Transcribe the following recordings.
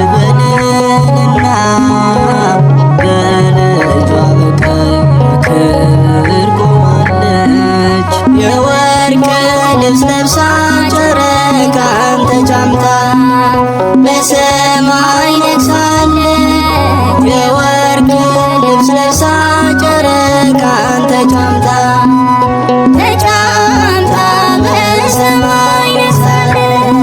በልልና በልጇ በቀኝ በክብር ቆማለች። የወርቅ ልብስ ለብሳ ጨረቃን ተጫምታ በሰማይ ነግሳለች። የወርቅ ልብስ ለብሳ ጨረቃን ተጫምታ በሰማይ ነግሳለች።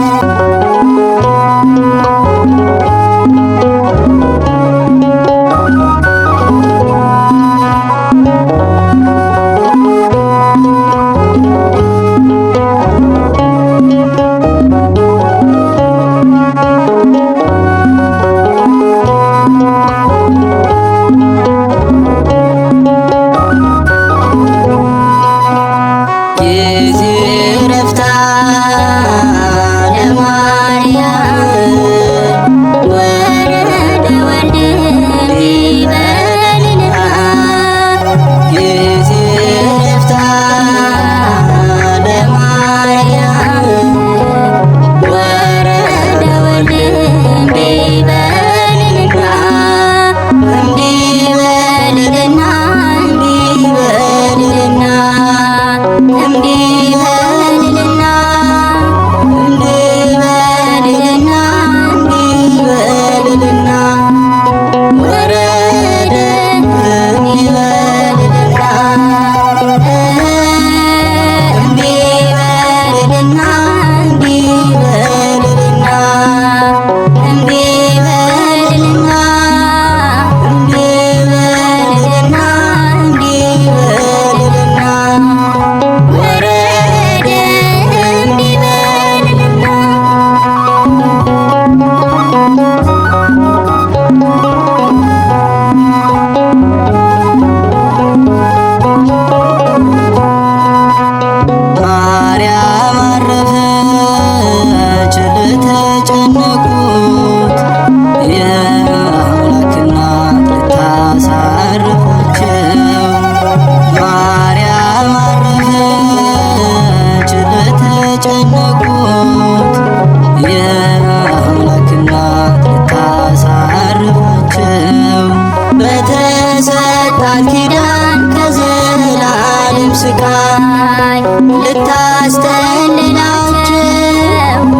ጊዜ ረፍታ ለማርያም ወረደ ወልድ እንዲበልልሃ ጊዜ ረፍታ ለማርያም ወረደ ወልድ እንዲበልልሃ እንዲበልልና እንዲበልልና እንዲበልልና እንዲበልልና እንዲበልልና ወረደ እንዲበልልና እንዲበልልና እንዲበልልና እንዲበልልና እንዲበልልና እንዲበልልና ወረደ እንዲበልልና ማርያም አረፈች ለተጨነቁት የአምላክ እናት ልታሳርፋቸው። ማርያም አረፈች ለተጨነቁት የአምላክ እናት ልታሳርፋቸው። በተሰጣት ኪዳን ከዘላለም ስቃይ ልታስጠልላቸው።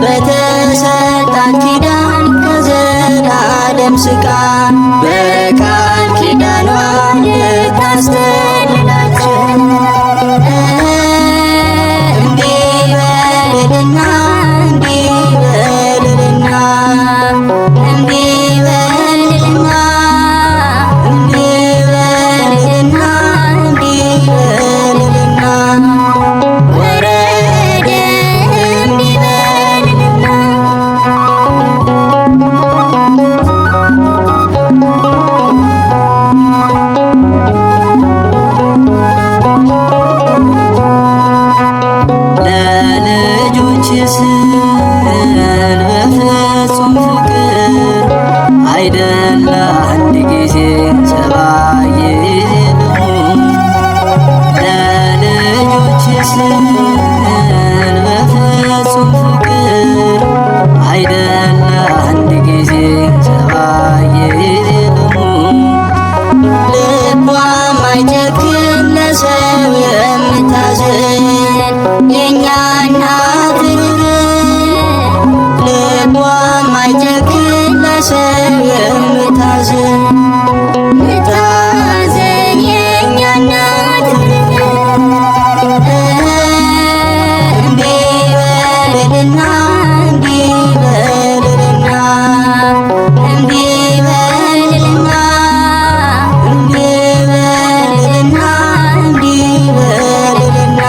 በተሰጣት ኪዳን ከዘላለም ስቃይ በቃል ኪዳኗ ልታስጠልላቸው። እንዲበልልና እንዲበልልና እንዲበልልና እንዲበልልና እንዲበልልና ወረደ እንዲበልልና ለልጆች ስል በፍጹም ፍቅር አይደለ አንድ ጊዜ ሰባ ጊዜ ልሙት። ለልጆች ስል በፍጹም ፍቅር አይደለ አንድ ጊዜ ሰባ ጊዜ ልሙት። ልቧ ማይጨክን ለሰው የምታዝን የእኛ እናት ልቧ ማይጨክን ለሰው የምታዝን ምታዝን የእኛ እናት እንዲበልልና እንዲበልልና እንዲበልልና እንዲበልልና እንዲበልልና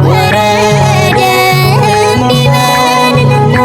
ወረደ እንዲበልልና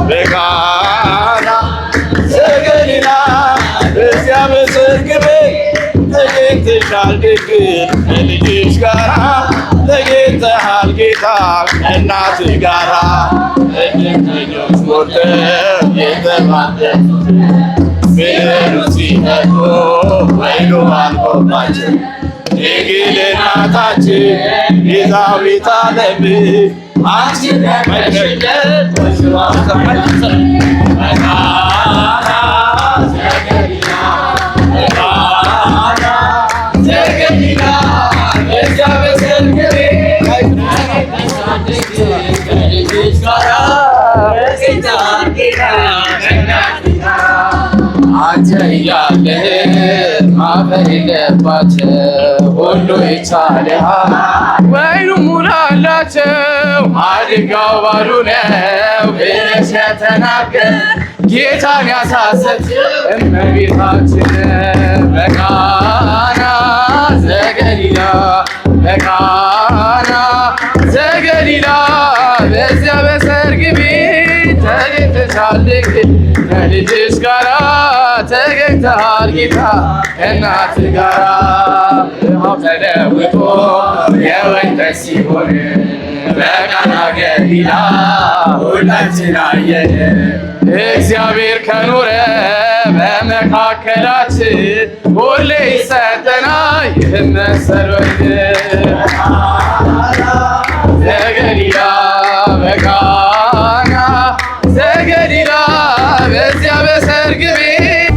በቃና ዘገሊላ በዚያ በሰርግ ቤት ተገኝተሻል ድንግል ከልጅሽ ጋራ ተገኝተሃል ጌታ ከእናትህ ጋራ እድምተኞች ሞልተው የተባረኩት ብሉ ሲጠጡ ወይኑ አልቆባቸው ድንግል እናታችን ቤዛዊተ ዓለም አንቺ ተመሸለት ዘገሊላ በዚያ በሰርግ ቤት ከልጅሽ ጋራ ተገኝተሃል ጌታ ከእናትህ ጋራ አንተ እያለህ ማፈር የለባቸው ሁሉ ይቻልሃል። ወይኑ ሙላላቸው ማድጋው ባዶ ነው ብለሽ የተናገር ጌታን ያሳሰች እመቤታችን በቃና ዘገሊላ በቃና ዘገሊላ በዚያ በሰርግ ቤት ተገኝተሻል ከልጅሽ ጋራ ተገኝተሃል ጌታ ከእናትህ ጋራ ውሃው ተለውጦ የወይን ጠጅ ሲሆን በቃና ገሊላ ሁላችን አየን። እግዚአብሔር ከኖረ በመካከላችን ሁሌ ይሰጠናል ይህን መሰል ወይን ዘገሊላ በቃና ዘገሊላ በዚያ በሰርግ ቤት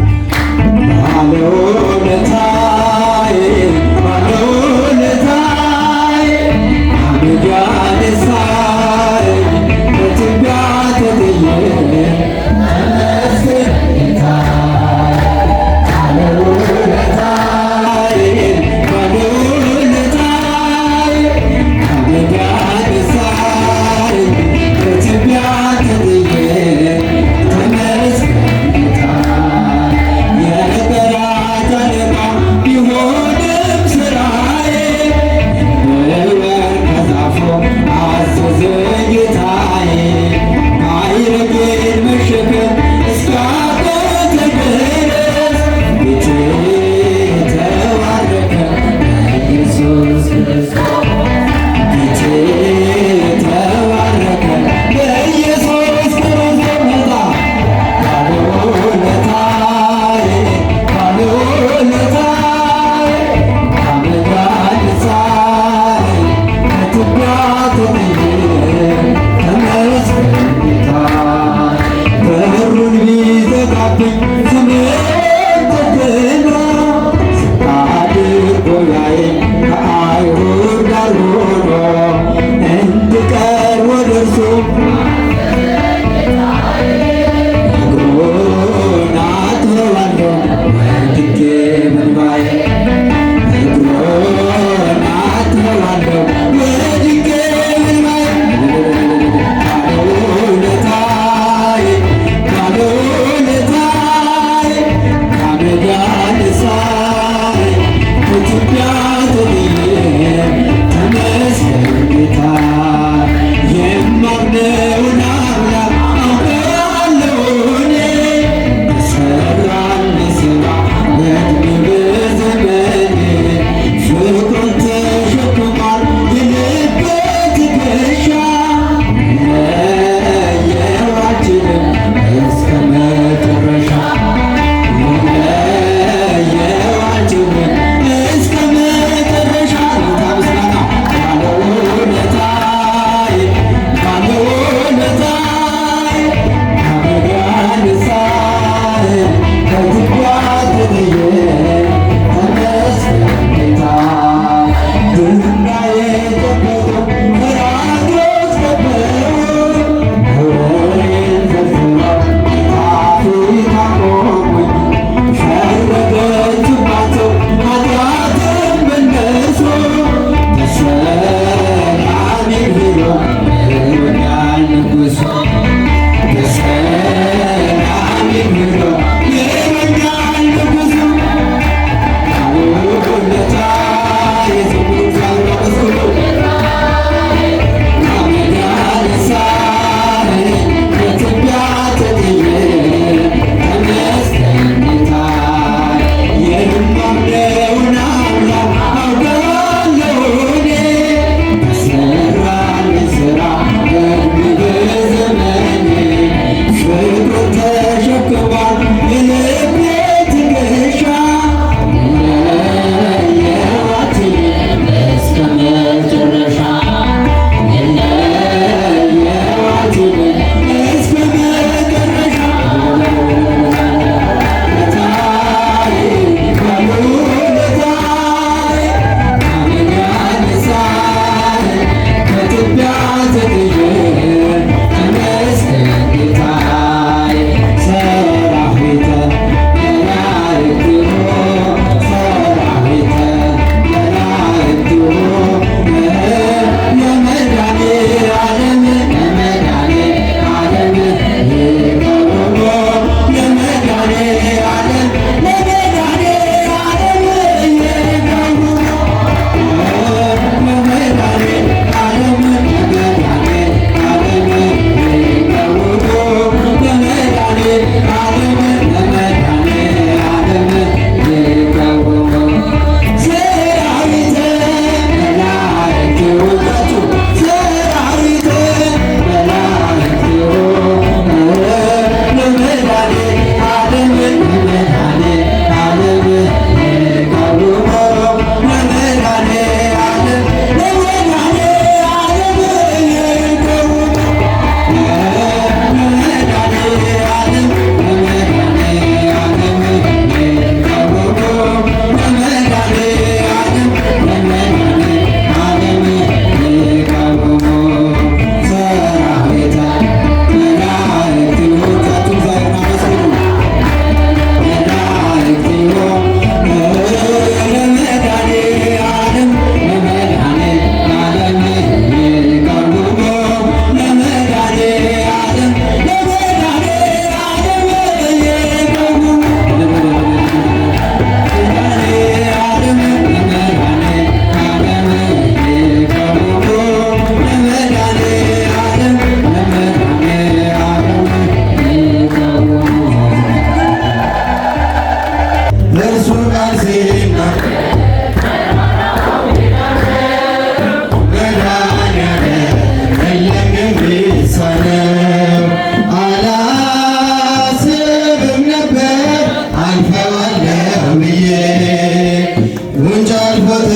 ቻልኩት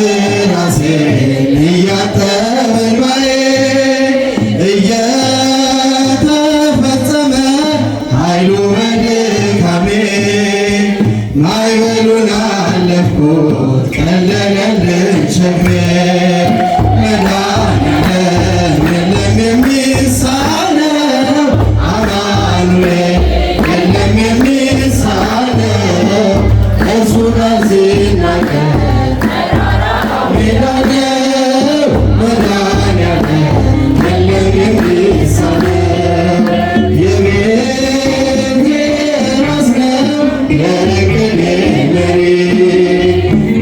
ራሴን እያጠበ እንባዬ እየተፈጸመ ኃይሉ በድካሜ ማዕበሉን አለፍኩት ቀለለልኝ ሸክሜ መድኃኒዓለም የለም የሚሳነው አማኑኤል የለም የሚሳነው እርሱ ጋር ሲናገር ተራራው ሜዳ ነው። መድኃኒዓለም የለም የሚሳነው የቤቴ ራስ ነው የነገዴ መሪ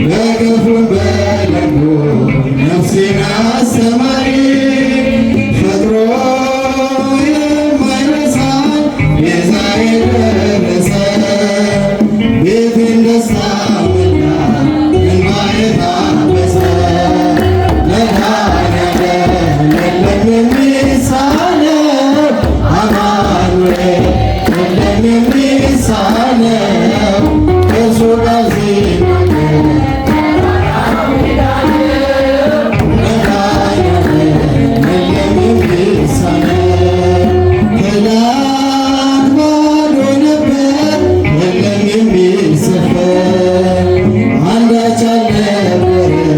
በግፉ በለምዱ ነፍሴን አስተማሪ ፈጥሮ የማይረሳኝ ቤዛዬ ደረሰ ቤቴን ደስታ ሞላ እንባዬ ታበሰ መድኃኒዓለም የለም የሚሳነው አማኑኤል የለም የሚሳነው እርሱ ጋር ሲናገር ተራራው ሜዳ ነው። መድኃኒዓለም የለም የሚሳነው ትናንት ባዶ ነበር የለም የሚሰፈር አንዳች አልነበረ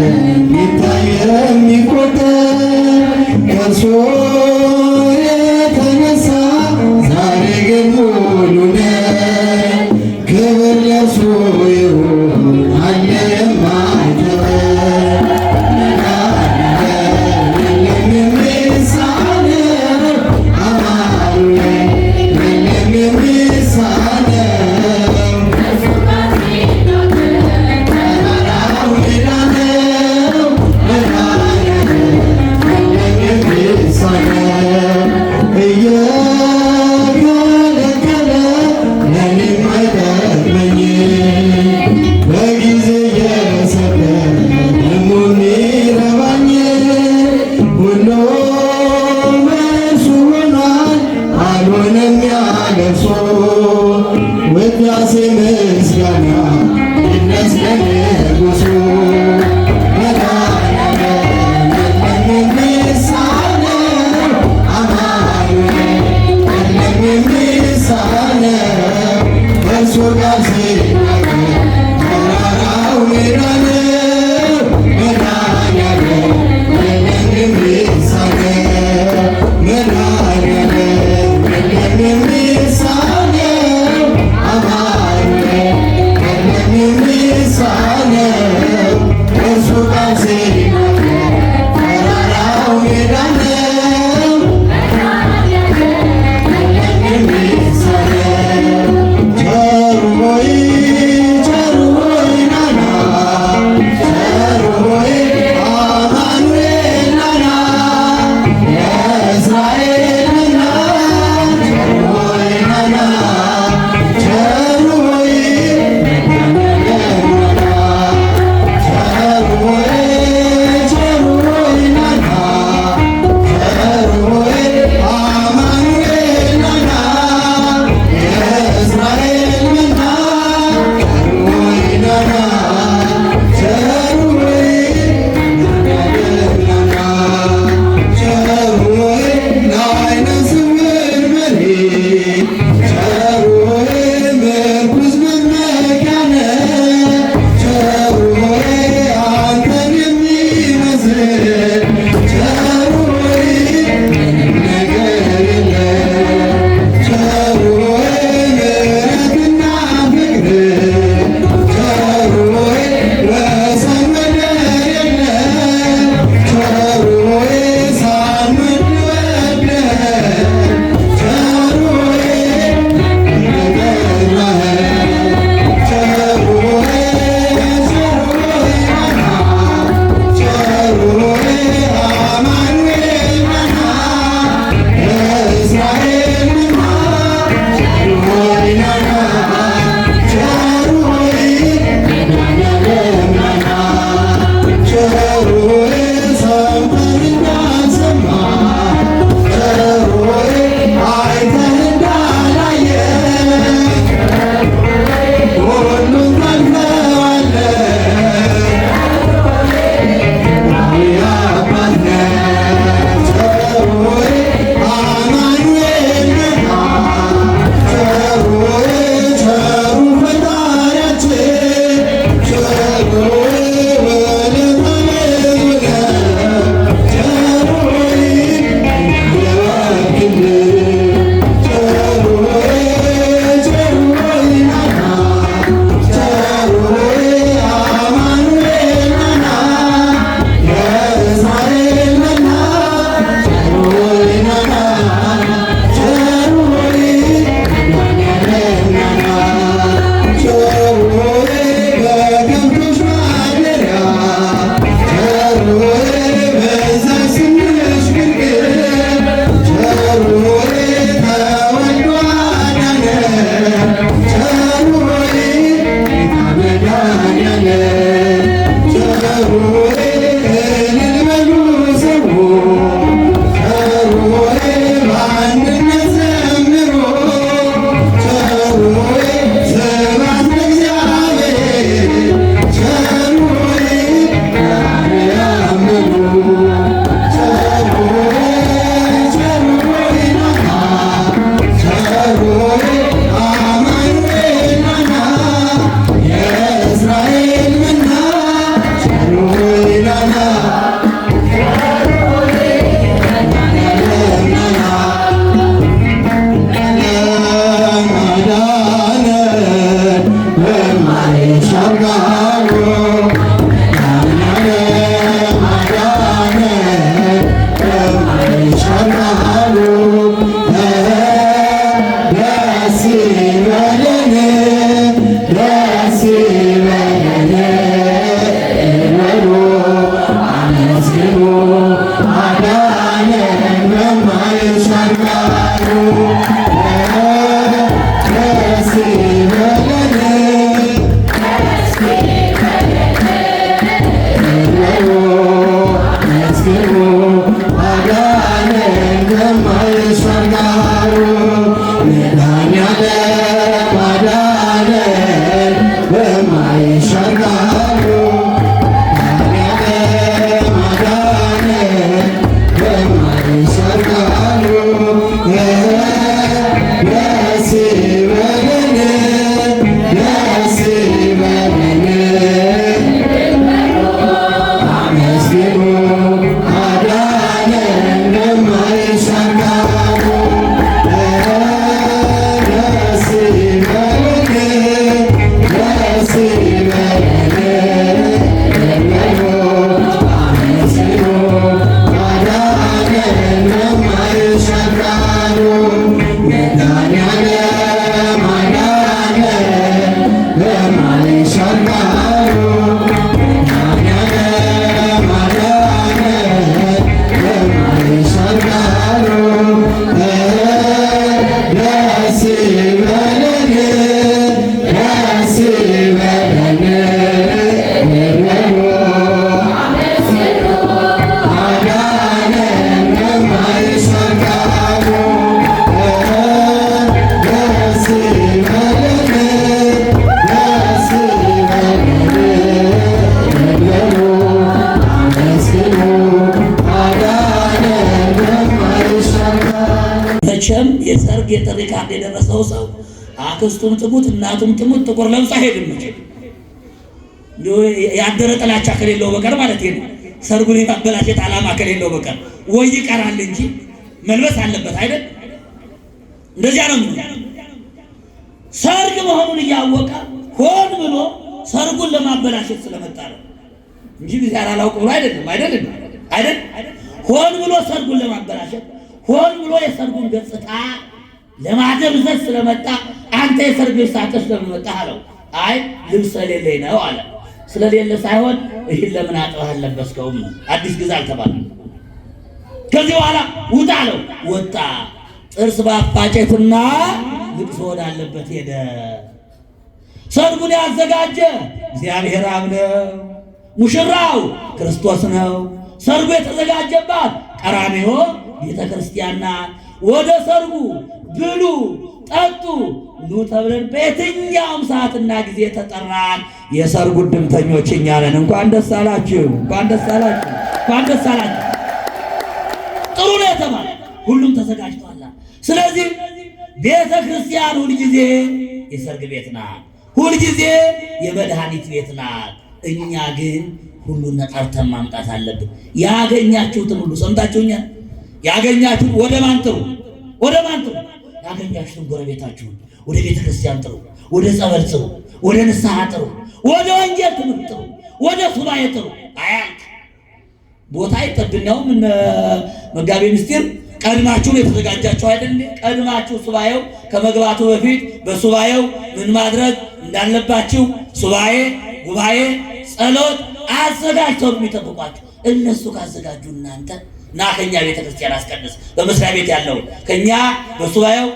መቼም የሰርግ የጥሪ ካርድ የደረሰው ሰው አክስቱም ትሙት እናቱም ትሙት ጥቁር ለብሳ ሄድም መቼም ያደረ ጥላቻ ከሌለው በቀር ማለት ነው። ሰርጉን የማበላሸት ዓላማ ከሌለው በቀር ወይ ይቀራል እንጂ መልበስ አለበት አይደል? እንደዚያ ነው። ሰርግ መሆኑን እያወቀ ሆን ብሎ ሰርጉን ለማበላሸት ስለመጣ ነው እንጂ ቢዛራ አላውቅ ብሎ አይደለም። ሆን ብሎ ሰርጉን ለማበላሸት ሆን ብሎ የሰርጉን ገጽታ ለማደብዘዝ ስለመጣ አንተ የሰርግ ሳተሽ ለመጣ አለው። አይ ልብስ ስለሌለኝ ነው አለ። ስለሌለ ሳይሆን ይህን ለምን አጥባህ አለበስከውም ነው። አዲስ ግዛ አልተባለም። ከዚህ በኋላ ውጣ አለው። ወጣ። ጥርስ ባፋጨትና ልቅሶ ወዳለበት ሄደ። ሰርጉን ያዘጋጀ እግዚአብሔር አብ ነው። ሙሽራው ክርስቶስ ነው። ሰርጉ የተዘጋጀባት ቀራንዮ ቤተ ክርስቲያን ናት። ወደ ሰርጉ ብሉ ጠጡ ኑ ተብለን በየትኛውም ሰዓትና ጊዜ ተጠራን። የሰርጉ ድምተኞች እኛ ነን። እንኳን ደስ አላችሁ፣ እንኳን ደስ አላችሁ፣ እንኳን ደስ አላችሁ። ጥሩ ነው የተባለ ሁሉም ተዘጋጅቷል። ስለዚህ ቤተ ክርስቲያን ሁልጊዜ የሰርግ ቤት ናት፣ ሁልጊዜ የመድኃኒት ቤት ናት። እኛ ግን ሁሉን ጠርተን ማምጣት አለብን። ያገኛችሁትን ሁሉ ሰምታችሁኛል። ያገኛችሁት ወደ ማን ጥሩ? ወደ ማን ጥሩ? ያገኛችሁትን ጎረቤታችሁን ወደ ቤተ ክርስቲያን ጥሩ፣ ወደ ጸበል ጥሩ፣ ወደ ንስሐ ጥሩ፣ ወደ ወንጌል ትምህርት ጥሩ፣ ወደ ሱባኤ ጥሩ። አያልቅ ቦታ አይጠብናው። ምን መጋቤ ምስጢር ቀድማችሁ የተዘጋጃችሁ አይደል? ቀድማችሁ ሱባኤው ከመግባቱ በፊት በሱባኤው ምን ማድረግ እንዳለባችሁ ሱባኤ፣ ጉባኤ፣ ጸሎት አዘጋጅተው የሚጠብቋችሁ። እነሱ ካዘጋጁ እናንተ እና ከኛ ቤተ ክርስቲያን አስቀድስ። በመስሪያ ቤት ያለው ከኛ በሱባኤው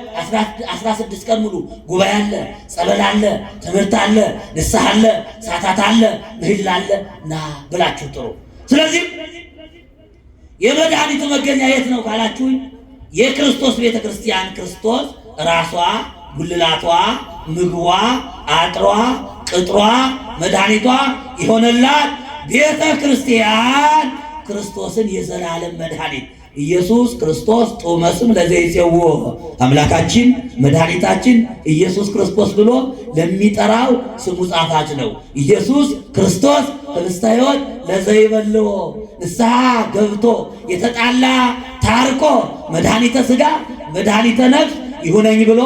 16 ቀን ሙሉ ጉባኤ አለ፣ ጸበል አለ፣ ትምህርት አለ፣ ንስሐ አለ፣ ሰዓታት አለ፣ ምህላ አለ እና ብላችሁ ጥሩ። ስለዚህ የመድኃኒቱ መገኛ የት ነው ካላችሁኝ የክርስቶስ ቤተ ክርስቲያን ክርስቶስ ራሷ ጉልላቷ ምግቧ አጥሯ ቅጥሯ መድኃኒቷ የሆነላት ቤተ ክርስቲያን ክርስቶስን የዘላለም መድኃኒት ኢየሱስ ክርስቶስ ጦመ ስም ለዘይጼዎ አምላካችን መድኃኒታችን ኢየሱስ ክርስቶስ ብሎ ለሚጠራው ስሙ ጣፋጭ ነው። ኢየሱስ ክርስቶስ ህብስተ ሕይወት ለዘይበልዎ ንስሐ ገብቶ የተጣላ ታርቆ መድኃኒተ ሥጋ መድኃኒተ ነፍስ ይሁነኝ ብሎ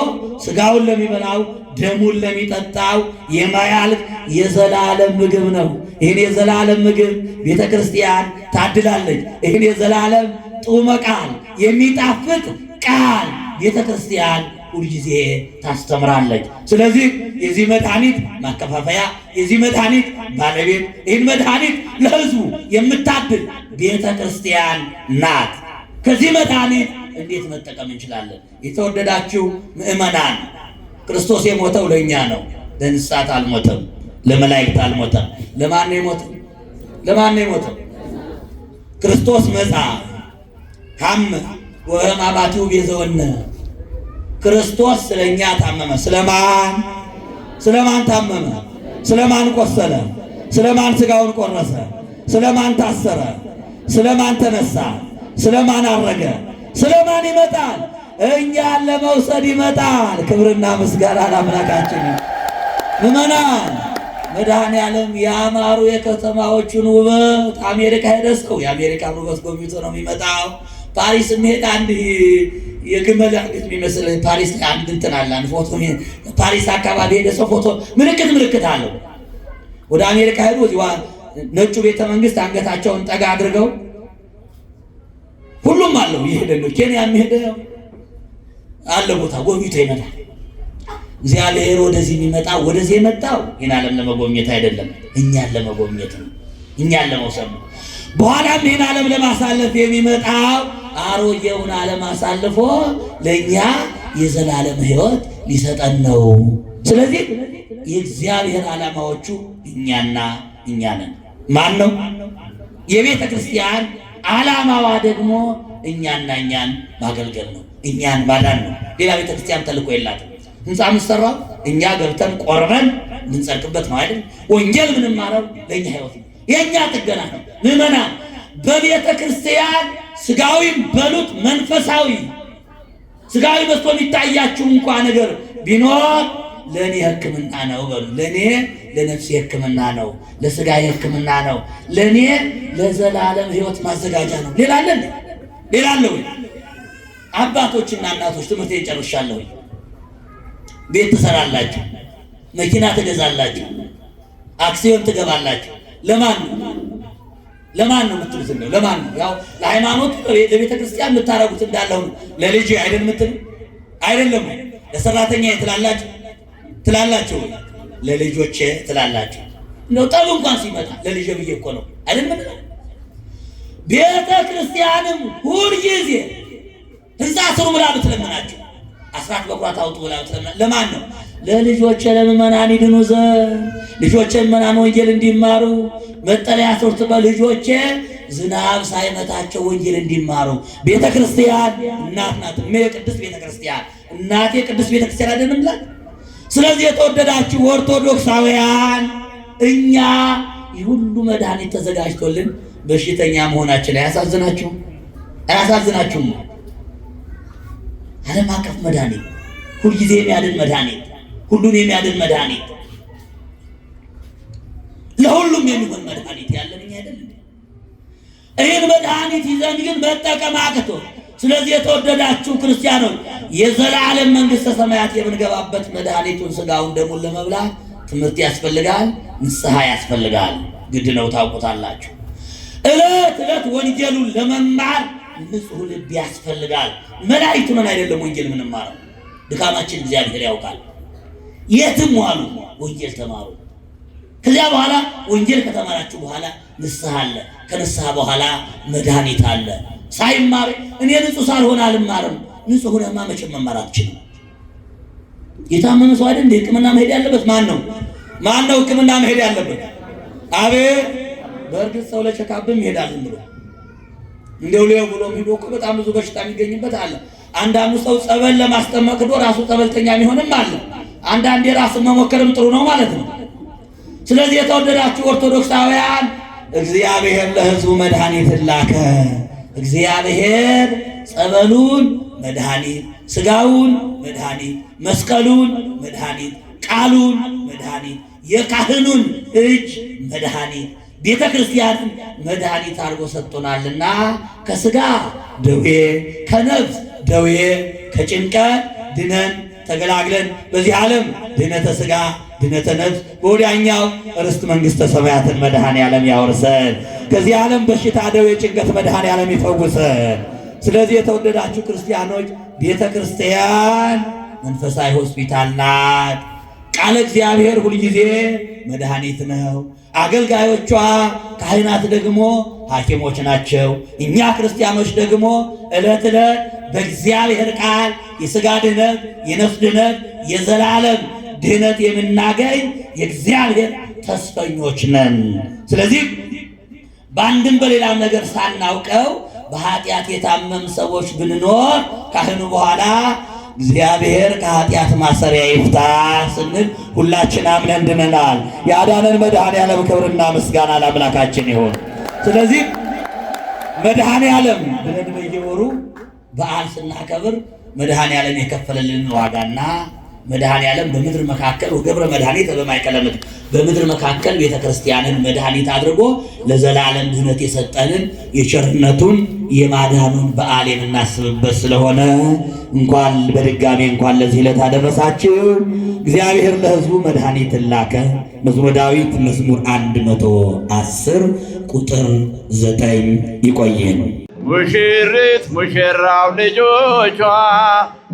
ሥጋውን ለሚበላው ደሙን ለሚጠጣው የማያልቅ የዘላለም ምግብ ነው። ይህን የዘላለም ምግብ ቤተ ክርስቲያን ታድላለች። ይህን የዘላለም ጡመ ቃል የሚጣፍጥ ቃል ቤተ ክርስቲያን ሁልጊዜ ታስተምራለች። ስለዚህ የዚህ መድኃኒት ማከፋፈያ የዚህ መድኃኒት ባለቤት ይህን መድኃኒት ለሕዝቡ የምታድል ቤተ ክርስቲያን ናት። ከዚህ መድኃኒት እንዴት መጠቀም እንችላለን? የተወደዳችሁ ምእመናን ክርስቶስ የሞተው ለእኛ ነው። ለእንስሳት አልሞተም፣ ለመላእክት አልሞተም። ለማን ነው የሞተው? ለማን ነው የሞተው? ክርስቶስ መጻ ሐመ ወሕማማቲሁ ቤዘወነ። ክርስቶስ ስለኛ ታመመ። ስለማን ታመመ? ስለማን ቆሰለ? ስለማን ሥጋውን ቆረሰ? ስለማን ታሰረ? ስለማን ተነሳ? ስለማን አረገ? ስለማን ይመጣል? እኛን ለመውሰድ ይመጣል። ክብርና ምስጋና ለአምላካችን። ምእመናን መድኃኔዓለም ያማሩ የከተማዎቹን ውበት አሜሪካ ሄደ ሰው የአሜሪካን ውበት ጎብኝቶ ነው የሚመጣው። ፓሪስ የሚሄድ አንድ የግመል አንገት የሚመስል ፓሪስ አንድ እንትን አለ። አንድ ፎቶ ፓሪስ አካባቢ ሄደ ሰው ፎቶ ምልክት አለው። ወደ አሜሪካ ሄዱ። እዚዋ ነጩ ቤተ መንግስት አንገታቸውን ጠጋ አድርገው ሁሉም አለው ይሄደ ነው። ኬንያ የሚሄደ አለ ቦታ ጎብኝቶ ይመጣል። እግዚአብሔር ወደዚህ የሚመጣ ወደዚህ የመጣው ይህን ዓለም ለመጎብኘት አይደለም፣ እኛን ለመጎብኘት ነው፣ እኛን ለመውሰድ ነው። በኋላም ይህን ዓለም ለማሳለፍ የሚመጣው አሮጌውን ዓለም አሳልፎ ለእኛ የዘላለም ሕይወት ሊሰጠን ነው። ስለዚህ የእግዚአብሔር ዓላማዎቹ እኛና እኛ ነን። ማን ነው? የቤተ ክርስቲያን ዓላማዋ ደግሞ እኛና እኛን ማገልገል ነው፣ እኛን ማዳን ነው። ሌላ ቤተ ክርስቲያን ተልእኮ የላትም። ህንፃ የምትሰራው እኛ ገብተን ቆርበን እንድንጸድቅበት ነው አይደል? ወንጌል ምንማረው ለእኛ ሕይወት ነው፣ የእኛ ጥገና ነው። ምዕመናን በቤተ ክርስቲያን ስጋዊም በሉት መንፈሳዊ ስጋዊ መስሎ የሚታያችሁ እንኳ ነገር ቢኖር ለእኔ ሕክምና ነው በሉ። ለእኔ ለነፍሴ ሕክምና ነው፣ ለስጋዬ ሕክምና ነው፣ ለእኔ ለዘላለም ሕይወት ማዘጋጃ ነው። ሌላ አለ? ሌላ አለ ወይ? አባቶችና እናቶች ትምህርት ጨርሻለሁ። ቤት ትሰራላችሁ፣ መኪና ትገዛላችሁ፣ አክሲዮን ትገባላችሁ። ለማን ነው የምትሉት? እንደው ለማን ነው? ያው ለሃይማኖት ለቤተ ክርስቲያን የምታረጉት እንዳለው ለልጅ አይደል የምትሉ አይደለም። ለሰራተኛ ትላላችሁ፣ ለልጆቼ ትላላችሁ። እንደው ጠብ እንኳን ሲመጣ ለልጅ ብዬ እኮ ነው አይደል ምን? ቤተ ክርስቲያንም ሁልጊዜ ህንፃ ስሩ ብላ ብትለምናችሁ፣ አስራት በኩራት አውጡ ብላ ብትለምናችሁ ለማን ነው? ለልጆቼ ለምእመናን ይድኑ ዘንድ ልጆቼ ምእመናን ወንጌል እንዲማሩ መጠለያ ሶርት በልጆቼ ዝናብ ሳይመታቸው ወንጌል እንዲማሩ። ቤተ ክርስቲያን እናት ናት። ቅድስት ቤተ ክርስቲያን እናቴ ቅድስት ቤተ ክርስቲያን አይደለም ብላ። ስለዚህ የተወደዳችሁ ኦርቶዶክሳውያን እኛ ሁሉ መድኃኒት ተዘጋጅቶልን በሽተኛ መሆናችን አያሳዝናችሁም? አያሳዝናችሁም? ዓለም አቀፍ መድኃኒት፣ ሁልጊዜ የሚያድን መድኃኒት፣ ሁሉን የሚያድን መድኃኒት፣ ለሁሉም የሚሆን መድኃኒት ያለን እኛ አይደለም። ይህን መድኃኒት ይዘን ግን መጠቀም አቅቶ፣ ስለዚህ የተወደዳችሁ ክርስቲያኖች የዘላለም መንግሥተ ሰማያት የምንገባበት መድኃኒቱን ሥጋውን ደሙን ለመብላት ትምህርት ያስፈልጋል፣ ንስሐ ያስፈልጋል። ግድ ነው፣ ታውቁታላችሁ። ዕለት ዕለት ወንጌሉን ለመማር ንጹሕ ልብ ያስፈልጋል። መላእክት ሆነን አይደለም ወንጌል የምንማረው፣ ድካማችን እግዚአብሔር ያውቃል። የትም ዋሉ ወንጌል ተማሩ። ከዚያ በኋላ ወንጌል ከተማራችሁ በኋላ ንስሐ አለ። ከንስሐ በኋላ መድኃኒት አለ። ሳይማር እኔ ንጹህ ሳልሆን አልማርም። ንጹህ ሆነማ መቼም መማር አትችልም። የታመመ ሰው አይደል ሕክምና መሄድ ያለበት? ማን ነው ሕክምና መሄድ ያለበት? አቤት! በእርግጥ ሰው ለቸካብም ይሄዳል ዝም ብሎ እንደው ሊው ብሎ ሄዶ እኮ በጣም ብዙ በሽታ የሚገኝበት አለ። አንዳንዱ ሰው ጸበል ለማስጠመቅ ሄዶ ራሱ ጸበልተኛ የሚሆንም አለ። አንዳንዴ ራስን መሞከርም ጥሩ ነው ማለት ነው። ስለዚህ የተወደዳችሁ ኦርቶዶክሳውያን እግዚአብሔር ለሕዝቡ መድኃኒትን ላከ። እግዚአብሔር ጸበሉን መድኃኒት፣ ሥጋውን መድኃኒት፣ መስቀሉን መድኃኒት፣ ቃሉን መድኃኒት፣ የካህኑን እጅ መድኃኒት፣ ቤተ ክርስቲያንን መድኃኒት አድርጎ ሰጥቶናልና ከሥጋ ደዌ፣ ከነፍስ ደዌ፣ ከጭንቀት ድነን ተገላግለን በዚህ ዓለም ድነተ ሥጋ ድነተ ነፍስ በወዲያኛው ርስት መንግሥተ ሰማያትን መድኃኔ ዓለም ያወርሰን። ከዚህ ዓለም በሽታ ደዌ፣ ጭንቀት መድኃኔ ዓለም ይፈውሰን። ስለዚህ የተወደዳችሁ ክርስቲያኖች ቤተ ክርስቲያን መንፈሳዊ ሆስፒታል ናት። ቃለ እግዚአብሔር ሁልጊዜ መድኃኒት ነው። አገልጋዮቿ ካህናት ደግሞ ሐኪሞች ናቸው። እኛ ክርስቲያኖች ደግሞ ዕለት ዕለት በእግዚአብሔር ቃል የሥጋ ድነት፣ የነፍስ ድነት፣ የዘላለም ድነት የምናገኝ የእግዚአብሔር ተስፈኞች ነን። ስለዚህ በአንድም በሌላም ነገር ሳናውቀው በኃጢአት የታመም ሰዎች ብንኖር ካህኑ በኋላ እግዚአብሔር ከኃጢአት ማሰሪያ ይፍታ ስንል ሁላችን አምነን ድነናል። የአዳነን መድኃኔ ዓለም ክብርና ምስጋና ለአምላካችን ይሁን። ስለዚህ መድኃኔ ዓለም ብለን በየወሩ በዓል ስናከብር መድኃኔ ዓለም የከፈለልን ዋጋና መድኃኔ ዓለም በምድር መካከል ወገብረ መድኃኒት በማእከለ ምድር በምድር መካከል ቤተ ክርስቲያንን መድኃኒት አድርጎ ለዘላለም ድነት የሰጠንን የቸርነቱን የማዳኑን በዓል የምናስብበት ስለሆነ እንኳን በድጋሚ እንኳን ለዚህ ዕለት አደረሳችሁ። እግዚአብሔር ለሕዝቡ መድኃኒትን ላከ። መዝሙረ ዳዊት መዝሙር 110 ቁጥር 9 ይቆየን። ሙሽሪት ሙሽራው ልጆቿ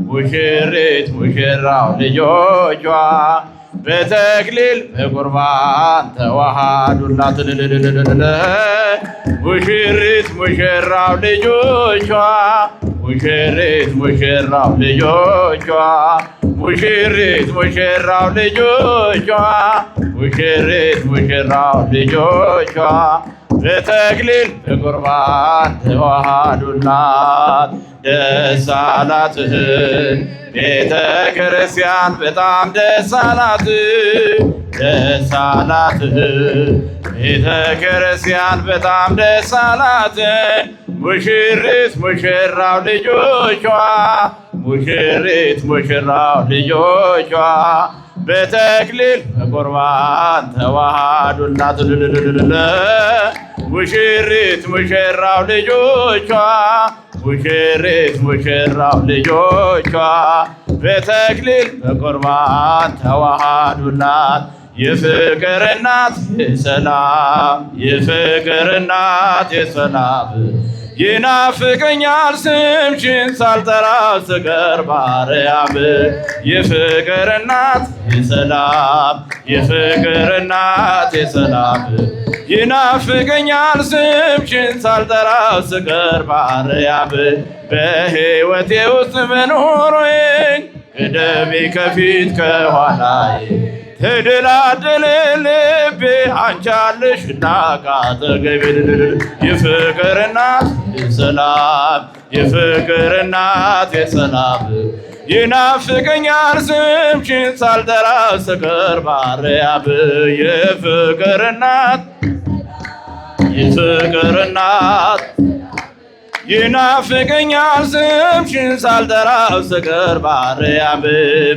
ሙሽሪት ሙሽራው ልጆቿ በተክሊል በቁርባን ተዋሃዱላት። ሙሽሪት ሙሽራው ልጆቿ ሙሽሪት ሙሽራው ልጆቿ ሙሽሪት ሙሽራው ልጆቿ ሙሽሪት ሙሽራው ልጆቿ በተክሊል በቁርባን ተዋሃዱላት። ደስ አላት ቤተ ክርስቲያን በጣም ደስ አላት። ደስ አላት ቤተ ክርስቲያን በጣም ደስ አላት። ሙሽሪት ሙሽራው ልጆቿ ሙሽሪት ሙሽራው ልጆቿ በተክሊል በቁርባን ተዋሃዱላት። ሙሽሪት ሙሽራው ልጆቿ ሙሽሪት ሙሽራው ልጆቿ በተክሊል በቁርባን ተዋሃዱላት። የፍቅር እናት የሰላም የፍቅር እናት የሰላም ይናፍቀኛል ስምሽን ሳልጠራ ስቀር ማርያም። የፍቅር እናት የሰላም የፍቅር እናት የሰላም ይናፍቀኛል ስምሽን ሳልጠራ ስቀር ማርያም። በሕይወቴ ውስጥ መኖሬ ቅደሜ ከፊት ከኋላዬ ተደላደለ ልቤ አንቺ አለሽና ካጠገቤ። የፍቅር እናት የሰላም የፍቅር እናት የሰላም ይናፍቀኛል ስምሽን ሳልጠራ ስቀር ማርያም። የፍቅር እናት የፍቅር እናት ይናፍቀኛል ስምሽን ሳልጠራው ስቀር ማርያም።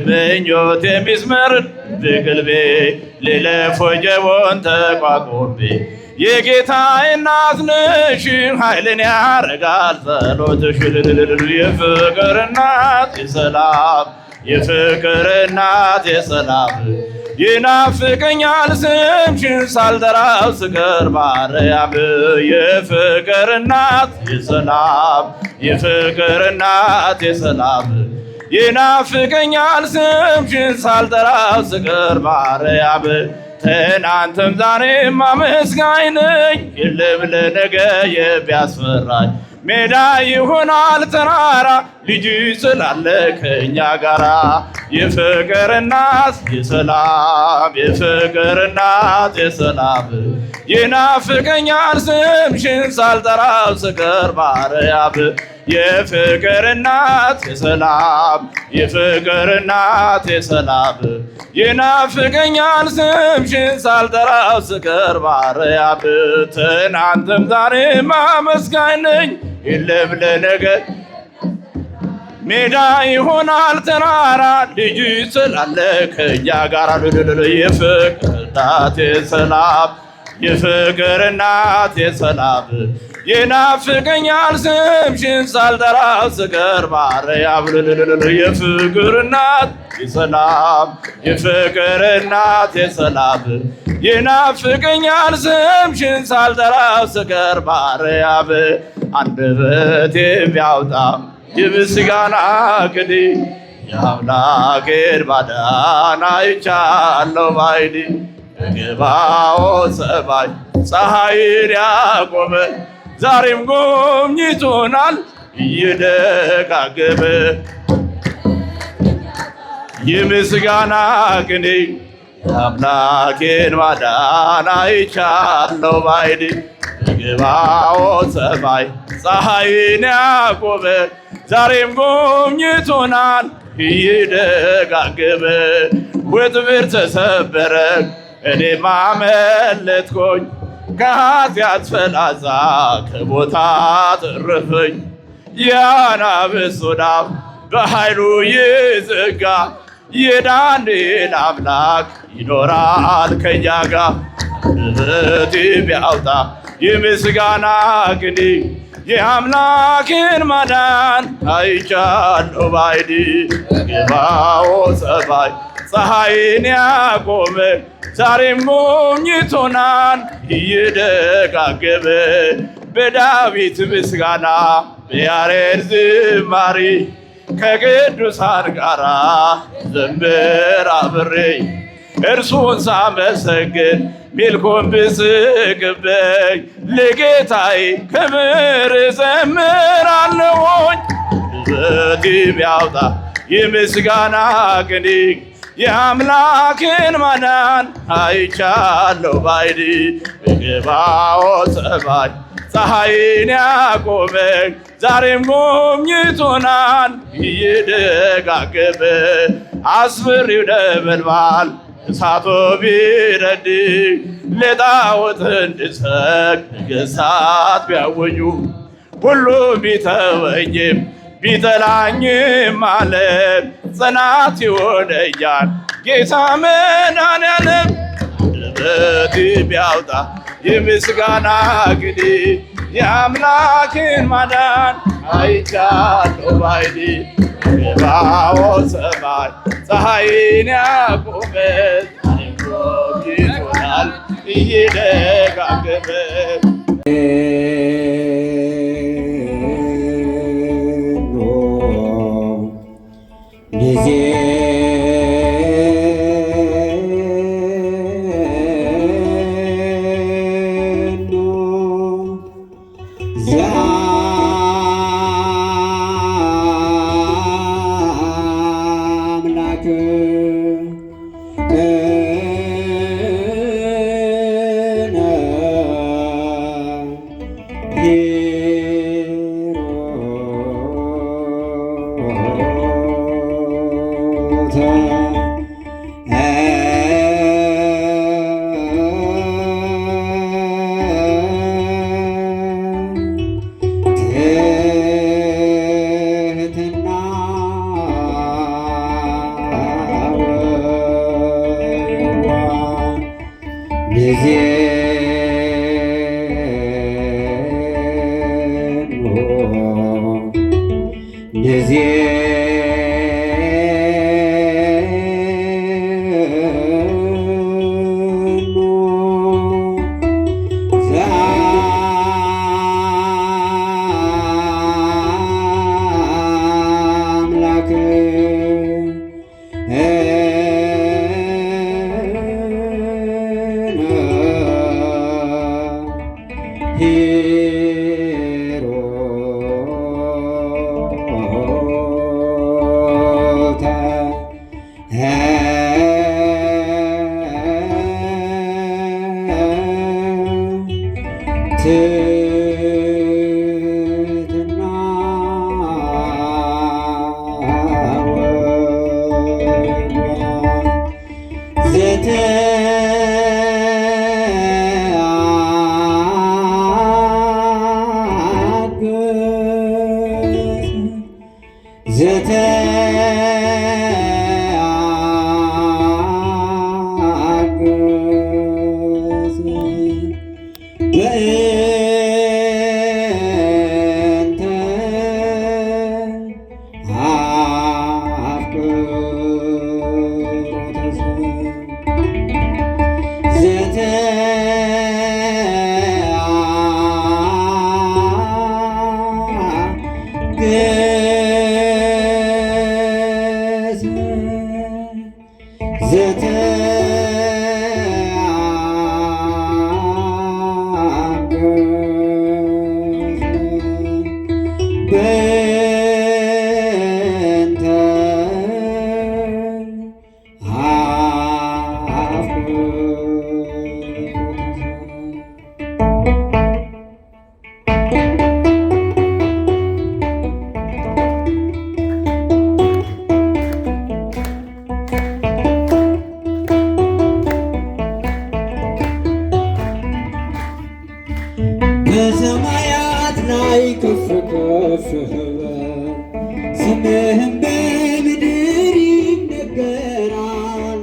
ምኞቴ የሚስመር በቅልቤ ልለፍ ወጀቦን ተቋቁሜ የጌታዬ እናት ነሽ ኃይልን ያረጋል ጸሎትሽ። የፍቅር እናት የሰላም የፍቅር እናት የሰላም ይናፍቀኛል ስምሽን ሳልጠራው ስቀር ማርያም። የፍቅር እናት የሰላም የፍቅር እናት የሰላም ይናፍቀኛል ስምሽን ሳልጠራው ስቀር ማርያም። ትናንትም ዛሬም አመስጋኝ ነኝ የለም ለነገ የሚያስፈራኝ ሜዳ ይሆናል ተራራ ልጅ ስላለ ከእኛ ጋራ የፍቅር እናት የሰላም የፍቅር እናት የሰላም ይናፍቀኛል ስምሽን ሳልጠራው ስቀር ማርያም የፍቅር እናት የሰላም የፍቅር እናት የሰላም ይናፍቀኛል ስምሽን ሳልጠራው ስቀር ማርያም ትናንትም ዛሬም አመስጋኝ ነኝ የለም ለነገ ሜዳ ይሆናል ተራራ ልጅ ስላለ ከእኛ ጋር የፍቅር እናት የሰላም የፍቅር እናት የሰላም ይናፍቀኛል ስምሽን ሳልጠራው ስቀር ማርያም የፍቅር እናት የሰላም የፍቅር እናት የሰላም ይናፍቀኛል ስምሽን ሳልጠራው ስቀር ማርያም አንደበቴ ቢያወጣ የምስጋና ቅኔ የአምላኬን ማዳን አይቻለሁ ባይኔ በገባኦን ሰማይ ፀሐይን ያቆመ ዛሬም ጎብኝቶናል እየደጋገመ የምስጋና ቅኔ የአምላኬን ማዳን አይቻለሁ ባይኔ በገባኦን ሰማይ ፀሐይን ያቆመ ዛሬም ጎብኝቶናል እየደጋገመ ወጥመድ ተሰበረ እኔም አመለጥኩኝ ከኃጢአት ፈላጻ ከሞት አተረፈኝ የአናብስት አፍ በኃይሉ ይዘጋ የዳንኤል አምላክ ይኖራል ከእኛ ጋር አንደበቴ ቢያወጣ የምስጋና ቅኔ የአምላኬን ማዳን አይቻለሁ ባይኔ በገባኦን ሰማይ ፀሐይን ያቆመ ዛሬም ጎብኝቶናል እየደጋገመ በዳዊት ምስጋና በያሬድ ዝማሬ ከቅዱሳን ጋራ ዘምር አብሬ እርሱን ሳመሰግን ሚልኮን ብስቅብኝ ለጌታዬ ክብር እዘምራለሁኝ አንደበቴ ቢያወጣ የምስጋና ቅኔ የአምላኬን ማዳን አይቻለሁ ባይኔ በገባኦን ሰማይ ፀሐይን ያቆመ ዛሬም ጎብኝቶናል እየደጋገመ አስፈሪው ነበልባል እሳቱ ቢነድ ለጣዖት እንድሰግድ ነገሥታት ቢያወጁ ሁሉም ቢተወኝም ቢጠላኝም ዓለም ጽናት ይሆነኛል ጌታ መድኃኔዓለም አንደበቴ ቢያወጣ የምስጋና ቅኔ የአምላኬን ማዳን አይቻለሁ ባይኔ በገባኦን ሰማይ ፀሐይን ያቆመ ዛሬም ጎብኝቶናል እየደጋገመ በእንተ በሰማያት ላይ ከፍ ከፍ በል፣ ስምህም በምድር ይነገራል።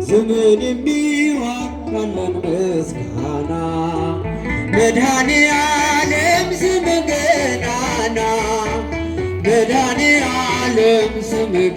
ስምን የሚዋጋለን ምስጋና መድኃኔ ዓለም ስምህ ገናና፣ መድኃኔ ዓለም ስምህ